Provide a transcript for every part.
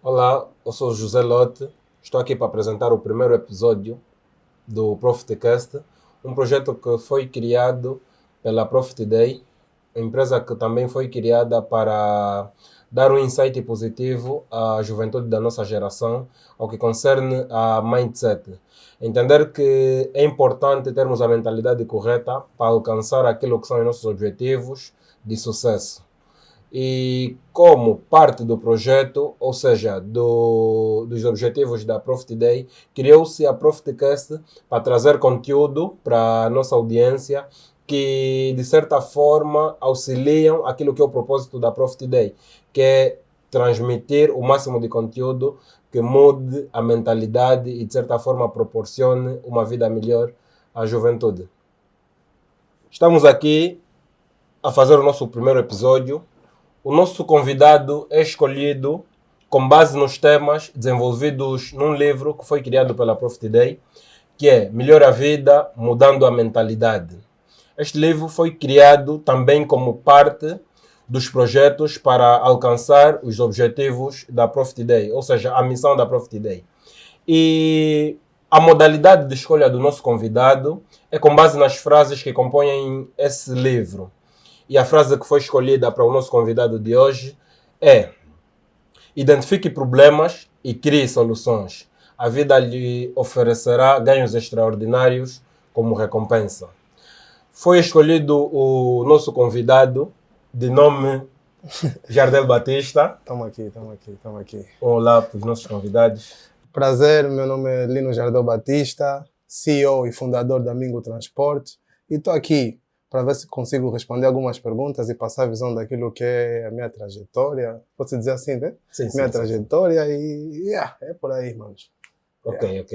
Olá, eu sou José Lote, estou aqui para apresentar o primeiro episódio do ProfitCast, um projeto que foi criado pela Profit Day, empresa que também foi criada para dar um insight positivo à juventude da nossa geração, ao que concerne a mindset. Entender que é importante termos a mentalidade correta para alcançar aquilo que são os nossos objetivos de sucesso. E como parte do projeto, ou seja, dos objetivos da Profit Day, criou-se a ProfitCast para trazer conteúdo para a nossa audiência que, de certa forma, auxiliam aquilo que é o propósito da Profit Day, que é transmitir o máximo de conteúdo que mude a mentalidade e, de certa forma, proporcione uma vida melhor à juventude. Estamos aqui a fazer o nosso primeiro episódio. O nosso convidado é escolhido com base nos temas desenvolvidos num livro que foi criado pela Profit Day, que é Melhora a Vida, Mudando a Mentalidade. Este livro foi criado também como parte dos projetos para alcançar os objetivos da Profit Day, ou seja, a missão da Profit Day. E a modalidade de escolha do nosso convidado é com base nas frases que compõem esse livro. E a frase que foi escolhida para o nosso convidado de hoje é: identifique problemas e crie soluções. A vida lhe oferecerá ganhos extraordinários como recompensa. Foi escolhido o nosso convidado de nome Jardel Batista. Estamos aqui. Olá para os nossos convidados. Prazer, meu nome é Lino Jardel Batista, CEO e fundador da Mingo Transporte, e estou aqui para ver se consigo responder algumas perguntas e passar a visão daquilo que é a minha trajetória. Posso dizer assim, né? Sim, minha trajetória e é por aí, manos. Ok.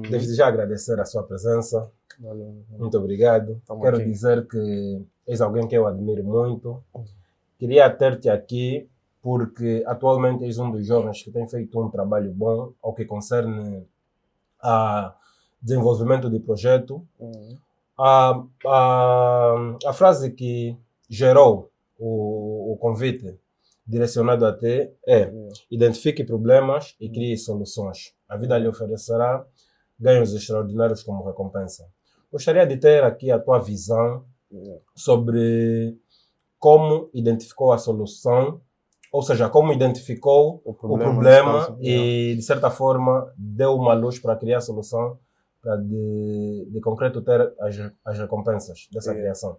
Desde já agradecer a sua presença. Valeu. Muito obrigado. Quero dizer que és alguém que eu admiro muito. Queria ter-te aqui porque atualmente és um dos jovens que tem feito um trabalho bom ao que concerne a desenvolvimento de projeto. A frase que gerou o convite direcionado a ti é: identifique problemas e crie soluções. A vida lhe oferecerá ganhos extraordinários como recompensa. Gostaria de ter aqui a tua visão sobre como identificou a solução, ou seja, como identificou o problema e, de certa forma, deu uma luz para criar a solução, para de concreto ter as recompensas dessa criação.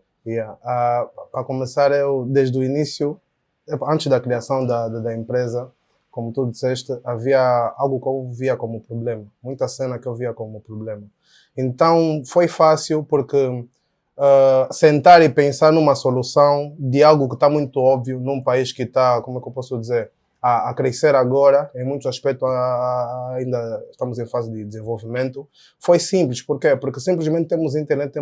Para começar, eu desde o início, antes da criação da empresa, como tu disseste, havia algo que eu via como problema, muita cena que eu via como problema. Então foi fácil porque sentar e pensar numa solução de algo que está muito óbvio num país que está, como é que eu posso dizer, a crescer agora, em muitos aspectos ainda estamos em fase de desenvolvimento. Foi simples, por quê? Porque simplesmente temos internet,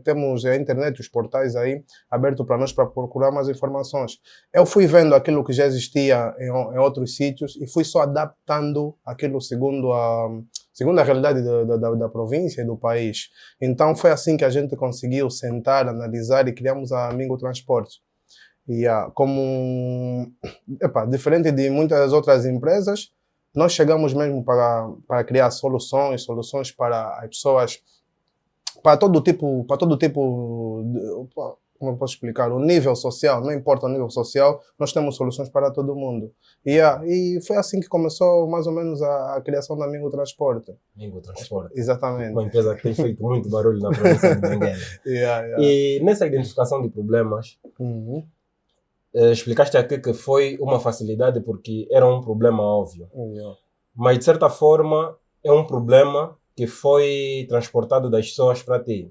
temos a internet, os portais aí abertos para nós para procurar mais informações. Eu fui vendo aquilo que já existia em outros sítios e fui só adaptando aquilo segundo a realidade da província e do país. Então foi assim que a gente conseguiu sentar, analisar e criamos a Mingo Transporte. Diferente de muitas outras empresas, nós chegamos mesmo para criar soluções para as pessoas, para todo tipo, como eu posso explicar, o nível social, não importa o nível social, nós temos soluções para todo mundo. E foi assim que começou mais ou menos a criação da Mingo Transporte. Mingo Transporte. Exatamente. Uma empresa que tem feito muito barulho na província de Benguela. E nessa identificação de problemas, explicaste aqui que foi uma facilidade porque era um problema óbvio. Mas, de certa forma, é um problema que foi transportado das pessoas para ti.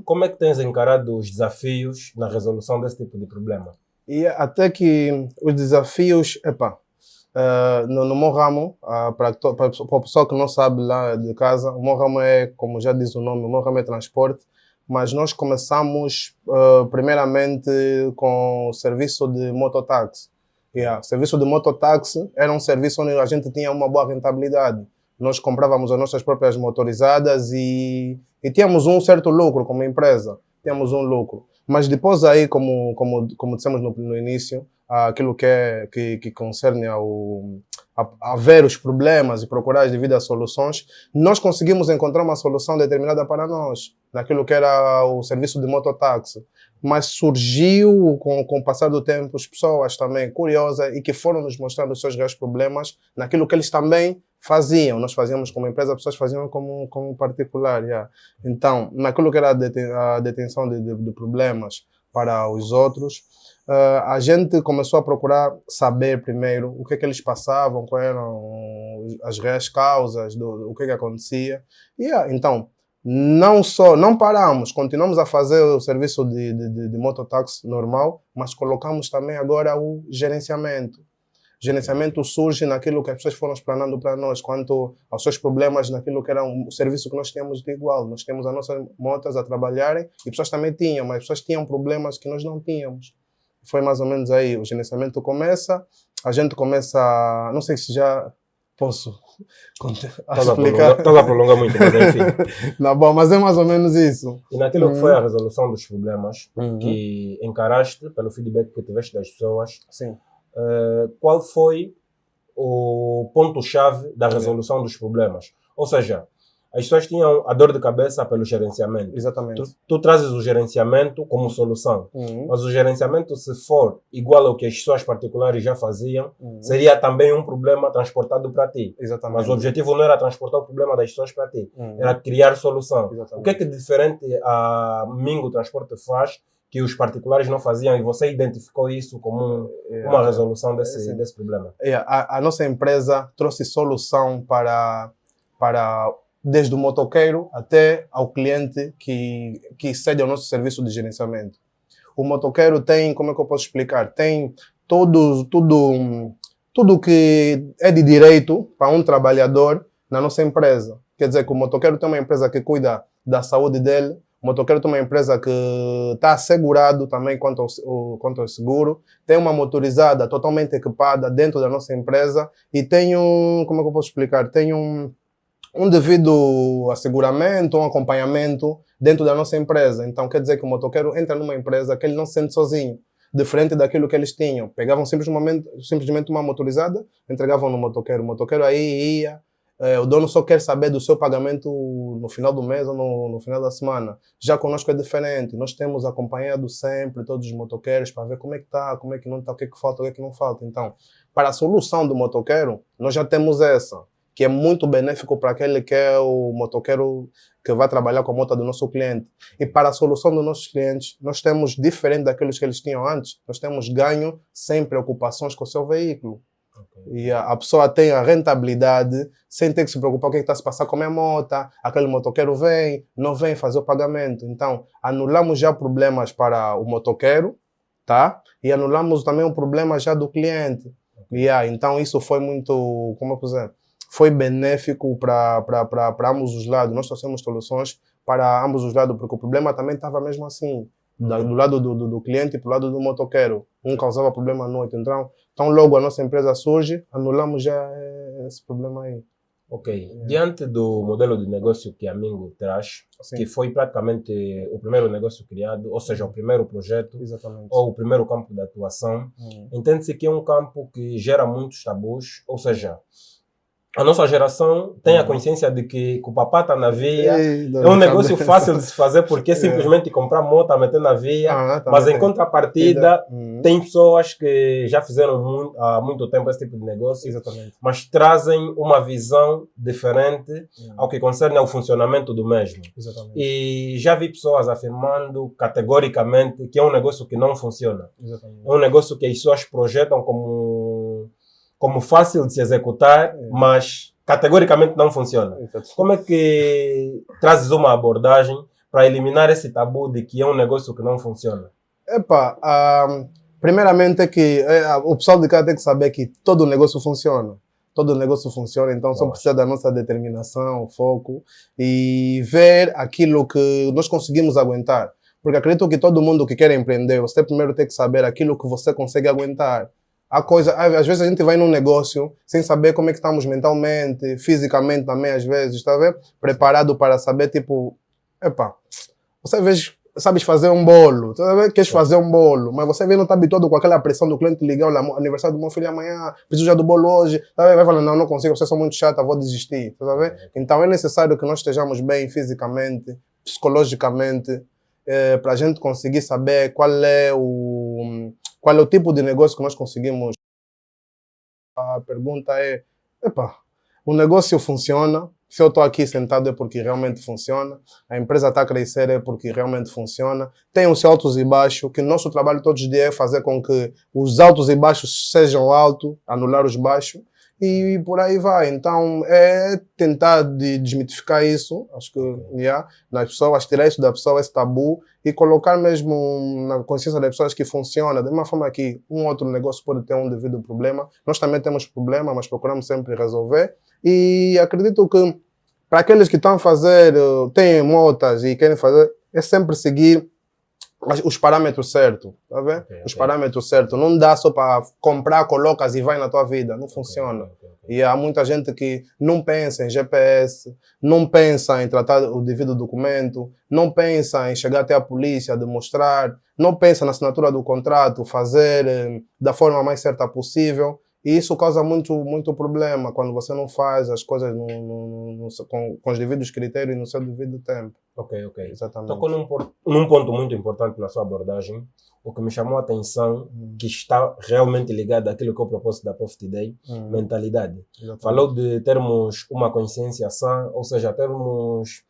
Como é que tens encarado os desafios na resolução desse tipo de problema? E até que os desafios, no meu ramo, para a pessoa que não sabe lá de casa, o meu ramo é, como já diz o nome, o meu ramo é transporte, mas nós começamos primeiramente com o serviço de mototáxi. O serviço de mototáxi era um serviço onde a gente tinha uma boa rentabilidade. Nós comprávamos as nossas próprias motorizadas e tínhamos um certo lucro como empresa. Tínhamos um lucro. Mas depois aí, como dissemos no início, àquilo que concerne a ver os problemas e procurar as devidas soluções, nós conseguimos encontrar uma solução determinada para nós, naquilo que era o serviço de mototáxi. Mas surgiu, com o passar do tempo, as pessoas também curiosas e que foram nos mostrando os seus reais problemas naquilo que eles também faziam. Nós fazíamos como empresa, as pessoas faziam como particular. Yeah. Então, naquilo que era a detenção de problemas para os outros, a gente começou a procurar saber primeiro o que é que eles passavam, quais eram as reais causas, o que é que acontecia. Então, não paramos, continuamos a fazer o serviço de mototáxi normal, mas colocamos também agora o gerenciamento. O gerenciamento surge naquilo que as pessoas foram explanando para nós, quanto aos seus problemas, naquilo que era um serviço que nós tínhamos de igual. Nós temos as nossas motas a trabalharem e pessoas também tinham, mas as pessoas tinham problemas que nós não tínhamos. Foi mais ou menos aí, o gerenciamento começa, a gente começa, não sei se já posso explicar. Estás a prolongar muito, mas enfim. Não, bom, mas é mais ou menos isso. E naquilo que foi a resolução dos problemas, que encaraste pelo feedback que tiveste das pessoas, sim. Qual foi o ponto-chave da resolução dos problemas? Ou seja, as pessoas tinham a dor de cabeça pelo gerenciamento. Exatamente. Tu trazes o gerenciamento como solução. Mas o gerenciamento, se for igual ao que as pessoas particulares já faziam, seria também um problema transportado para ti. Exatamente. Mas o objetivo não era transportar o problema das pessoas para ti. Era criar solução. Exatamente. O que é que diferente a Mingo Transporte faz que os particulares não faziam e você identificou isso como uma resolução desse problema? A nossa empresa trouxe solução para desde o motoqueiro até ao cliente que cede ao nosso serviço de gerenciamento. O motoqueiro tem, como é que eu posso explicar? Tem tudo que é de direito para um trabalhador na nossa empresa. Quer dizer que o motoqueiro tem uma empresa que cuida da saúde dele, o motoqueiro tem uma empresa que está assegurado também quanto ao seguro, tem uma motorizada totalmente equipada dentro da nossa empresa e tem como é que eu posso explicar? Tem um devido asseguramento, um acompanhamento dentro da nossa empresa. Então, quer dizer que o motoqueiro entra numa empresa que ele não se sente sozinho, diferente daquilo que eles tinham. Pegavam simplesmente uma motorizada, entregavam no motoqueiro. O motoqueiro aí ia, o dono só quer saber do seu pagamento no final do mês ou no final da semana. Já conosco é diferente. Nós temos acompanhado sempre todos os motoqueiros para ver como é que está, como é que não está, o que é que falta, o que é que não falta. Então, para a solução do motoqueiro, nós já temos essa, que é muito benéfico para aquele que é o motoqueiro que vai trabalhar com a moto do nosso cliente. E para a solução dos nossos clientes, nós temos, diferente daqueles que eles tinham antes, nós temos ganho sem preocupações com o seu veículo. Okay. E a pessoa tem a rentabilidade sem ter que se preocupar o que está a se passar com a minha moto, aquele motoqueiro não vem fazer o pagamento. Então, anulamos já problemas para o motoqueiro, tá? E anulamos também o problema já do cliente. Okay. Então, isso foi muito, como eu puser, foi benéfico para ambos os lados. Nós trouxemos soluções para ambos os lados, porque o problema também estava mesmo assim, do lado do cliente e pro lado do motoqueiro. Um causava problema à noite. Então logo a nossa empresa surge, anulamos já esse problema aí. Ok. Diante do modelo de negócio que a Mingo traz, sim, que foi praticamente o primeiro negócio criado, ou seja, o primeiro projeto, exatamente, ou o primeiro campo de atuação, entende-se que é um campo que gera muitos tabus, ou seja, a nossa geração tem a consciência de que o papá está na via, é um negócio fácil de se fazer porque é simplesmente comprar moto, meter na via, mas em contrapartida tem pessoas que já fizeram há muito tempo esse tipo de negócio, exatamente, mas trazem uma visão diferente ao que concerne ao funcionamento do mesmo. Exatamente. E já vi pessoas afirmando categoricamente que é um negócio que não funciona. Exatamente. É um negócio que as pessoas projetam como fácil de se executar, mas categoricamente não funciona. Como é que trazes uma abordagem para eliminar esse tabu de que é um negócio que não funciona? Primeiramente é que o pessoal de cá tem que saber que todo negócio funciona. Todo negócio funciona, então só precisa da nossa determinação, foco e ver aquilo que nós conseguimos aguentar. Porque acredito que todo mundo que quer empreender, você primeiro tem que saber aquilo que você consegue aguentar. Às vezes a gente vai num negócio sem saber como é que estamos mentalmente, fisicamente também, às vezes, está a ver? Preparado para saber, tipo, você vê sabes fazer um bolo, tá vendo? Queres fazer um bolo, mas você vem não está habituado com aquela pressão do cliente ligar, olha, aniversário do meu filho amanhã, preciso já do bolo hoje, tá vendo? Vai falar, não, não consigo, vocês são muito chata, vou desistir, tá vendo? Então é necessário que nós estejamos bem fisicamente, psicologicamente, para a gente conseguir saber qual é o tipo de negócio que nós conseguimos. A pergunta é, epa, o negócio funciona, se eu estou aqui sentado é porque realmente funciona, a empresa está a crescer é porque realmente funciona, tem os altos e baixos, que nosso trabalho todos os dias é fazer com que os altos e baixos sejam altos, anular os baixos, e por aí vai. Então, é tentar desmitificar isso, acho que, nas pessoas, tirar isso da pessoa, esse tabu, e colocar mesmo na consciência das pessoas que funciona, da mesma forma que um outro negócio pode ter um devido problema, nós também temos problema, mas procuramos sempre resolver, e acredito que para aqueles que estão a fazer, têm motas e querem fazer, é sempre seguir os parâmetros certos, tá vendo? Os parâmetros certos. Não dá só para comprar, colocas e vai na tua vida. Não funciona. E há muita gente que não pensa em GPS, não pensa em tratar o devido documento, não pensa em chegar até a polícia, demonstrar, não pensa na assinatura do contrato, fazer da forma mais certa possível. E isso causa muito problema quando você não faz as coisas com os devidos critérios e no seu devido tempo. Ok. Exatamente. Tocou num ponto muito importante na sua abordagem, o que me chamou a atenção, que está realmente ligado àquilo que é o propósito da Profit Day, mentalidade. Exatamente. Falou de termos uma consciência sã, ou seja, termos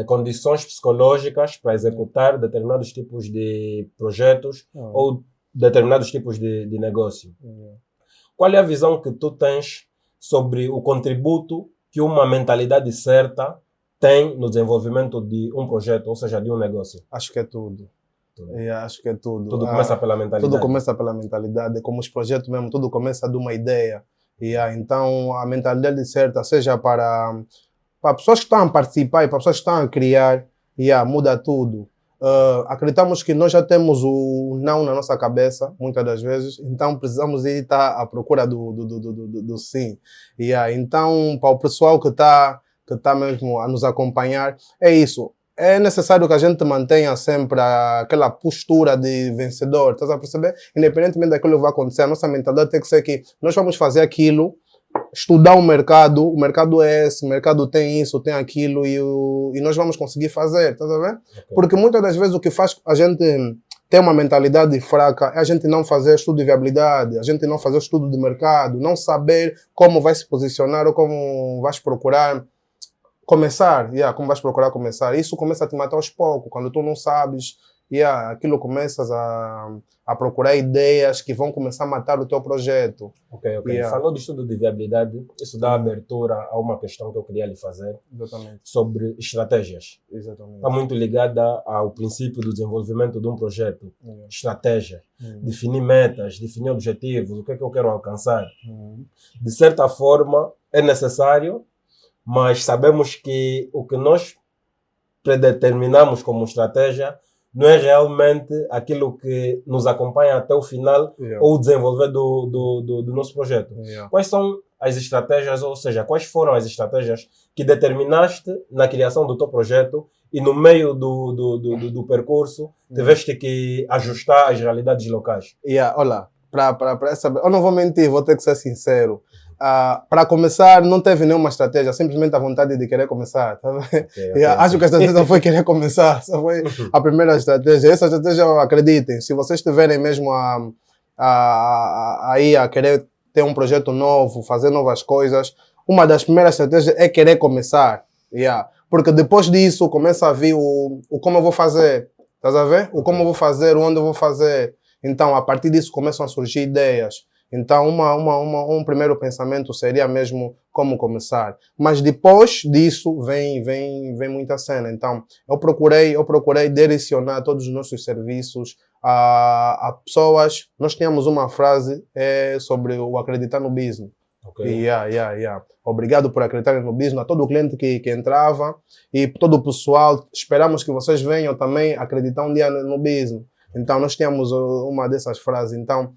condições psicológicas para executar determinados tipos de projetos ou determinados tipos de negócio. Qual é a visão que tu tens sobre o contributo que uma mentalidade certa tem no desenvolvimento de um projeto, ou seja, de um negócio? Acho que é tudo. Acho que é tudo. Tudo começa pela mentalidade. Tudo começa pela mentalidade, como os projetos mesmo, tudo começa de uma ideia. Então, a mentalidade certa, seja para pessoas que estão a participar e para pessoas que estão a criar, muda tudo. Acreditamos que nós já temos o não na nossa cabeça, muitas das vezes, então precisamos ir estar à procura do sim. Então, para o pessoal que está mesmo a nos acompanhar, é isso. É necessário que a gente mantenha sempre aquela postura de vencedor, estás a perceber? Independentemente daquilo que vai acontecer, a nossa mentalidade tem que ser que nós vamos fazer aquilo, estudar o mercado é esse, o mercado tem isso, tem aquilo e nós vamos conseguir fazer, estás a ver? Porque muitas das vezes o que faz a gente ter uma mentalidade fraca é a gente não fazer estudo de viabilidade, a gente não fazer estudo de mercado, não saber como vai se posicionar ou como vais procurar começar, como vais procurar começar. Isso começa a te matar aos poucos, quando tu não sabes, aquilo começas a procurar ideias que vão começar a matar o teu projeto. Ok. Falou de estudo de viabilidade, isso dá abertura a uma questão que eu queria lhe fazer. Exatamente. Sobre estratégias. Exatamente. Está muito ligada ao princípio do desenvolvimento de um projeto. Estratégia. Definir metas, definir objetivos, o que é que eu quero alcançar. De certa forma, é necessário, mas sabemos que o que nós predeterminamos como estratégia não é realmente aquilo que nos acompanha até o final ou o desenvolver do nosso projeto. Quais são as estratégias, ou seja, quais foram as estratégias que determinaste na criação do teu projeto e no meio do percurso tiveste que ajustar as realidades locais? Olha, para saber, eu não vou mentir, vou ter que ser sincero. Para começar, não teve nenhuma estratégia, simplesmente a vontade de querer começar. Tá? Acho que a estratégia foi querer começar, essa foi a primeira estratégia. Essa estratégia, acreditem, se vocês estiverem mesmo a querer ter um projeto novo, fazer novas coisas, uma das primeiras estratégias é querer começar. Porque depois disso começa a vir o como eu vou fazer, estás a ver? O como eu vou fazer, onde eu vou fazer. Então, a partir disso começam a surgir ideias. Então, um primeiro pensamento seria mesmo como começar. Mas depois disso vem muita cena. Então, eu procurei direcionar todos os nossos serviços a pessoas. Nós tínhamos uma frase sobre o acreditar no business. Obrigado por acreditarem no business. A todo o cliente que entrava e todo o pessoal, esperamos que vocês venham também acreditar um dia no business. Então, nós tínhamos uma dessas frases. Então,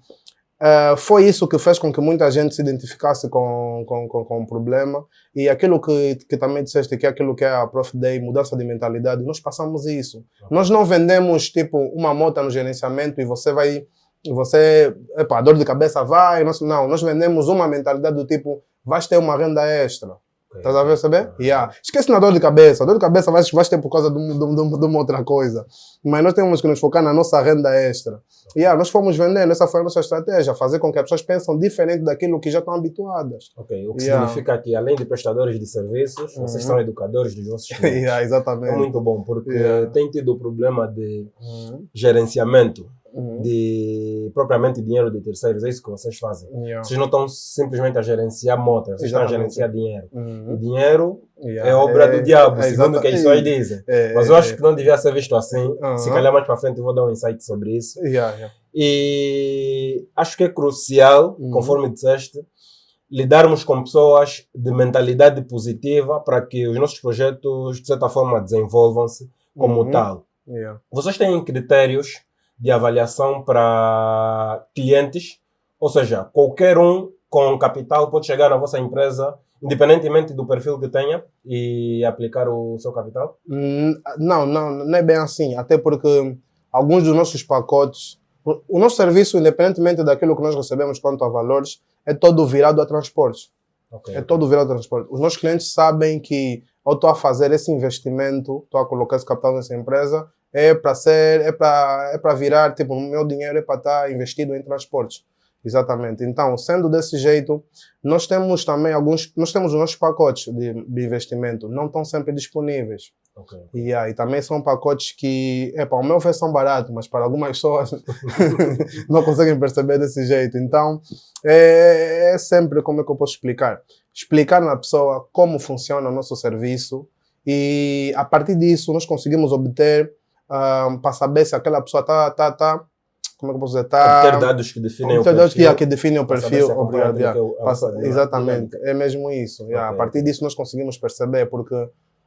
Foi isso que fez com que muita gente se identificasse com o problema. E aquilo que também disseste, que é aquilo que é a Prof Day, mudança de mentalidade, nós passamos isso. Nós não vendemos tipo uma moto no gerenciamento e a dor de cabeça vai. Não, nós vendemos uma mentalidade do tipo, vais ter uma renda extra. Estás a ver, saber? Esquece na dor de cabeça. A dor de cabeça vais ter por causa de uma outra coisa. Mas nós temos que nos focar na nossa renda extra. Nós fomos vendendo, essa foi a nossa estratégia, fazer com que as pessoas pensem diferente daquilo que já estão habituadas. Ok, o que significa que além de prestadores de serviços, vocês são educadores dos vossos clientes. Exatamente. É muito bom, porque tem tido o problema de gerenciamento de propriamente dinheiro de terceiros, é isso que vocês fazem. Vocês não estão simplesmente a gerenciar motas, vocês estão a gerenciar dinheiro. E dinheiro é obra do diabo, segundo o que as pessoas dizem. Mas eu acho que não devia ser visto assim. Se calhar mais para frente eu vou dar um insight sobre isso. E acho que é crucial, conforme disseste, lidarmos com pessoas de mentalidade positiva para que os nossos projetos, de certa forma, desenvolvam-se como tal. Vocês têm critérios de avaliação para clientes, ou seja, qualquer um com capital pode chegar na vossa empresa, independentemente do perfil que tenha, e aplicar o seu capital? Não é bem assim, até porque alguns dos nossos pacotes, o nosso serviço, independentemente daquilo que nós recebemos quanto a valores, é todo virado a transportes. Todo virado a transporte. Os nossos clientes sabem que eu estou a fazer esse investimento, estou a colocar esse capital nessa empresa, é para virar, tipo, o meu dinheiro é para estar investido em transportes. Exatamente. Então, sendo desse jeito, nós temos também nós temos os nossos pacotes de investimento, não estão sempre disponíveis. E também são pacotes que, ao meu ver, são baratos, mas para algumas pessoas não conseguem perceber desse jeito. Então, é sempre, como é que eu posso explicar? Explicar na pessoa como funciona o nosso serviço e, a partir disso, nós conseguimos obter para saber se aquela pessoa está como é que eu posso dizer? Obter dados que definem o perfil. Que definem o perfil. Obrigado. Exatamente. Dinâmica. É mesmo isso. A partir disso nós conseguimos perceber, porque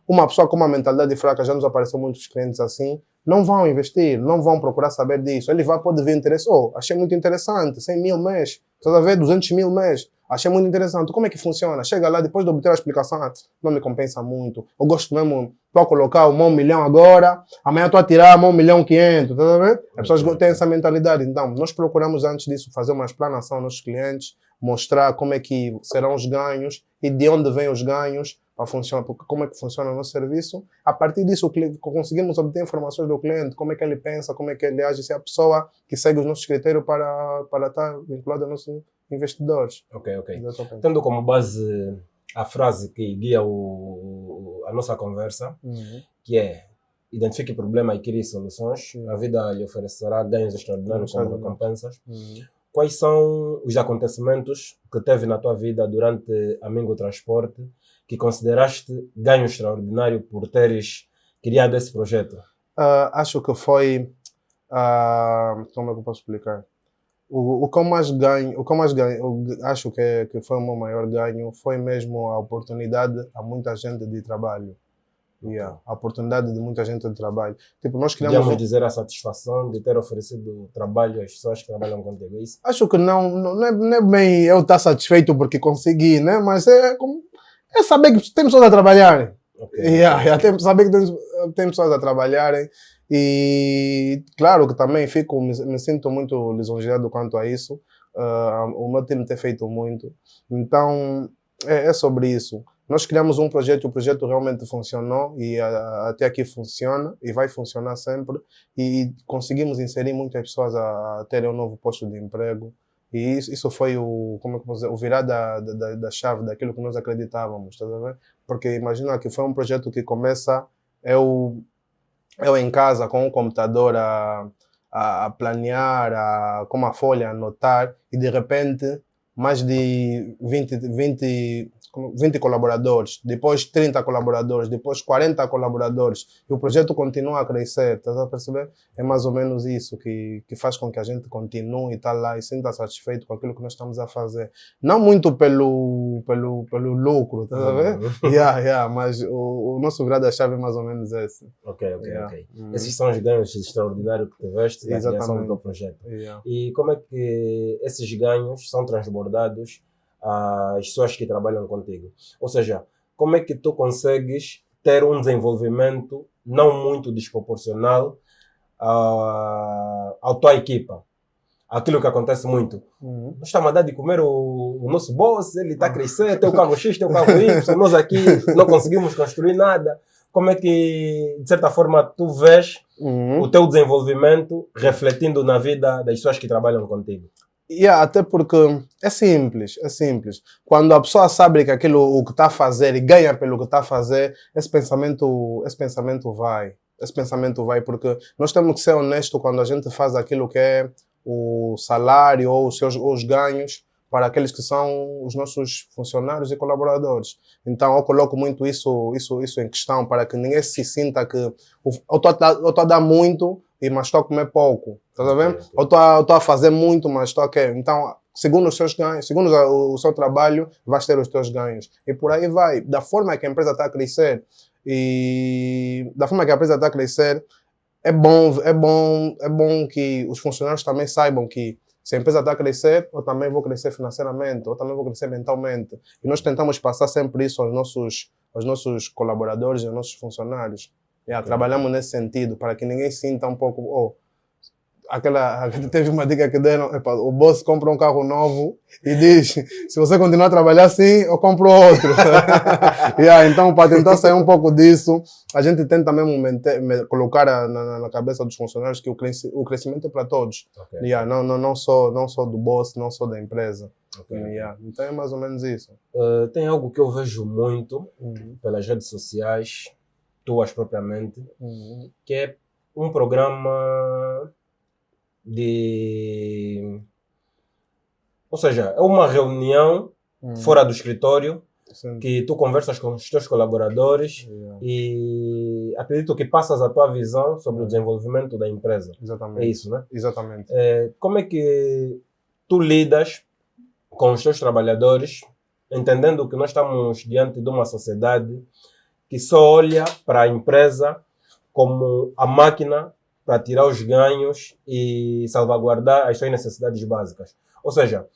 uma pessoa com uma mentalidade fraca, já nos apareceu muitos clientes assim, não vão investir, não vão procurar saber disso. Ele pode ver interesse. Achei muito interessante, 100 mil mês, estás a ver, 200 mil mês. Achei muito interessante. Como é que funciona? Chega lá, depois de obter a explicação, não me compensa muito. Eu gosto mesmo, estou a colocar 1 milhão agora, amanhã estou a tirar 1 milhão 500, tá vendo? As pessoas têm essa mentalidade. Então, nós procuramos antes disso fazer uma explanação aos nossos clientes, mostrar como é que serão os ganhos e de onde vêm os ganhos, como é que funciona o nosso serviço. A partir disso, conseguimos obter informações do cliente, como é que ele pensa, como é que ele age, se é a pessoa que segue os nossos critérios para estar vinculada a nossos investidores. Ok. Tendo como base a frase que guia a nossa conversa, que é: identifique o problema e crie soluções, a vida lhe oferecerá ganhos extraordinários como recompensas. Quais são os acontecimentos que teve na tua vida durante a Mingo Transporte que consideraste ganho extraordinário por teres criado esse projeto? Acho que foi... como é que eu posso explicar? O que eu mais ganho, eu acho que foi o meu maior ganho, foi mesmo a oportunidade a muita gente de trabalho. A oportunidade de muita gente de trabalho. Tipo, nós criamos... Podemos dizer a satisfação de ter oferecido trabalho às pessoas que trabalham contigo, é isso? Acho que não é bem eu estar satisfeito porque consegui, né? Mas é saber que tem pessoas a trabalharem. Saber que tem pessoas a trabalharem. E claro que também me sinto muito lisonjeado quanto a isso. O meu time tem feito muito. Então, é sobre isso. Nós criamos um projeto, o projeto realmente funcionou e até aqui funciona e vai funcionar sempre. E conseguimos inserir muitas pessoas a terem um novo posto de emprego. E isso foi o virar da chave daquilo que nós acreditávamos, tá vendo? Porque imagina que foi um projeto que começa eu em casa com um computador a planear, com uma folha a anotar, e de repente mais de 20 colaboradores, depois 30 colaboradores, depois 40 colaboradores, e o projeto continua a crescer, estás a perceber? É mais ou menos isso que faz com que a gente continue e tá lá e sinta satisfeito com aquilo que nós estamos a fazer. Não muito pelo lucro, estás a ver? Mas o nosso grado da chave é mais ou menos esse. Ok. Esses são os ganhos extraordinários que tiveste na criação do teu projeto. E como é que esses ganhos são transbordados às pessoas que trabalham contigo? Ou seja, como é que tu consegues ter um desenvolvimento não muito desproporcional à tua equipa? Aquilo que acontece muito. Nós estamos a dar de comer o nosso boss, ele está a crescer, tem o carro X, tem o carro Y, nós aqui não conseguimos construir nada. Como é que, de certa forma, tu vês o teu desenvolvimento refletindo na vida das pessoas que trabalham contigo? Até porque é simples. Quando a pessoa sabe que aquilo o que está a fazer e ganha pelo que está a fazer, esse pensamento vai. Esse pensamento vai, porque nós temos que ser honestos quando a gente faz aquilo que é o salário ou os ganhos para aqueles que são os nossos funcionários e colaboradores. Então eu coloco muito isso em questão para que ninguém se sinta que eu estou a dar muito, mas estou a comer pouco. Estás a ver? Eu estou a fazer muito, mas estou a querer. Então, segundo os seus ganhos, segundo o seu trabalho, vais ter os teus ganhos. E por aí vai. Da forma que a empresa está a crescer, é bom que os funcionários também saibam que se a empresa está a crescer, eu também vou crescer financeiramente, eu também vou crescer mentalmente. E nós tentamos passar sempre isso aos nossos colaboradores, aos nossos funcionários. Trabalhamos nesse sentido, para que ninguém sinta um pouco... Teve uma dica que deram, o boss compra um carro novo e diz, se você continuar a trabalhar assim, eu compro outro. Então, para tentar sair um pouco disso, a gente tenta mesmo colocar na cabeça dos funcionários que o crescimento é para todos. Não só do boss, não só da empresa. Então é mais ou menos isso. Tem algo que eu vejo muito pelas redes sociais, tuas propriamente, que é um programa ou seja, é uma reunião fora do escritório. Sim. Que tu conversas com os teus colaboradores e acredito que passas a tua visão sobre o desenvolvimento da empresa. Exatamente. É isso, né? Exatamente. Como é que tu lidas com os teus trabalhadores, entendendo que nós estamos diante de uma sociedade que só olha para a empresa como a máquina para tirar os ganhos e salvaguardar as suas necessidades básicas? Ou seja,